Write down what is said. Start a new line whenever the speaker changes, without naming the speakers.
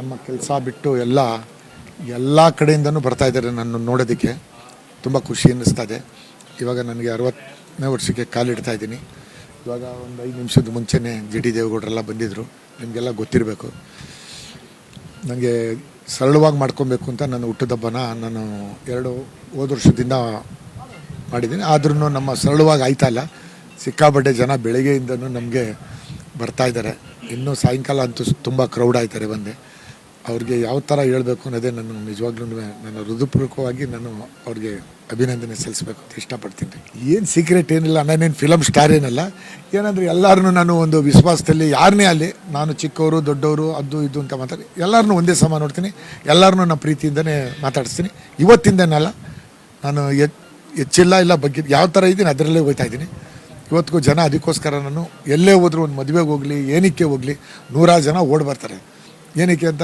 ನಮ್ಮ ಕೆಲಸ ಬಿಟ್ಟು ಎಲ್ಲ ಕಡೆಯಿಂದನೂ ಬರ್ತಾಯಿದ್ದಾರೆ ನನ್ನ ನೋಡೋದಕ್ಕೆ. ತುಂಬ ಖುಷಿ ಅನ್ನಿಸ್ತಾ ಇದೆ. ಇವಾಗ ನನಗೆ 60ನೇ ವರ್ಷಕ್ಕೆ ಕಾಲಿಡ್ತಾ ಇದ್ದೀನಿ. ಇವಾಗ ಒಂದು 5 ನಿಮಿಷದ ಮುಂಚೆನೇ ಜಿ ಟಿ ದೇವೇಗೌಡರೆಲ್ಲ ಬಂದಿದ್ದರು. ನಿಮಗೆಲ್ಲ ಗೊತ್ತಿರಬೇಕು. ನನಗೆ ಸರಳವಾಗಿ ಮಾಡ್ಕೊಬೇಕು ಅಂತ ನನ್ನ ಹುಟ್ಟುದಬ್ಬನ ನಾನು ಹೋದ ವರ್ಷದಿಂದ ಮಾಡಿದ್ದೀನಿ. ಆದ್ರೂ ನಮ್ಮ ಸರಳವಾಗಿ ಆಯ್ತಾ ಇಲ್ಲ. ಸಿಕ್ಕಾಪಟ್ಟೆ ಜನ ಬೆಳಗ್ಗೆಯಿಂದನೂ ನಮಗೆ ಬರ್ತಾಯಿದ್ದಾರೆ. ಇನ್ನೂ ಸಾಯಂಕಾಲ ಅಂತೂ ತುಂಬ ಕ್ರೌಡ್ ಆಯ್ತಾರೆ ಬಂದೆ. ಅವ್ರಿಗೆ ಯಾವ ಥರ ಹೇಳಬೇಕು ಅನ್ನೋದೇ ನಾನು ನಿಜವಾಗ್ಲೂ ನನ್ನ ಹೃದಯಪೂರ್ವಕವಾಗಿ ನಾನು ಅವ್ರಿಗೆ ಅಭಿನಂದನೆ ಸಲ್ಲಿಸಬೇಕು ಅಂತ ಇಷ್ಟಪಡ್ತೀನಿ. ಏನು ಸೀಕ್ರೆಟ್ ಏನಿಲ್ಲ, ನಾನೇನು ಫಿಲಮ್ ಸ್ಟಾರ್ ಏನಲ್ಲ. ಏನಂದರೆ ಎಲ್ಲರನ್ನೂ ನಾನು ಒಂದು ವಿಶ್ವಾಸದಲ್ಲಿ ಯಾರನ್ನೇ ಅಲ್ಲಿ ನಾನು ಚಿಕ್ಕವರು ದೊಡ್ಡವರು ಅದು ಇದು ಅಂತ ಮಾತಾಡಿ ಎಲ್ಲರನ್ನೂ ಒಂದೇ ಸಮ ನೋಡ್ತೀನಿ. ಎಲ್ಲರನ್ನೂ ನಾನು ಪ್ರೀತಿಯಿಂದನೇ ಮಾತಾಡಿಸ್ತೀನಿ. ಇವತ್ತಿಂದನಲ್ಲ, ನಾನು ಹೆಚ್ಚಿಲ್ಲ ಇಲ್ಲ ಬಗ್ಗೆ ಯಾವ ಥರ ಇದ್ದೀನಿ ಅದರಲ್ಲೇ ಹೋಗ್ತಾ ಇದ್ದೀನಿ. ಇವತ್ತಿಗೂ ಜನ ಅದಕ್ಕೋಸ್ಕರ ನಾನು ಎಲ್ಲೇ ಹೋದರೂ ಒಂದು ಮದುವೆಗೆ ಹೋಗಲಿ ಏನಕ್ಕೆ ಹೋಗಲಿ 100 ಜನ ಓಡಿ ಬರ್ತಾರೆ. ಏನಕ್ಕೆ ಅಂತ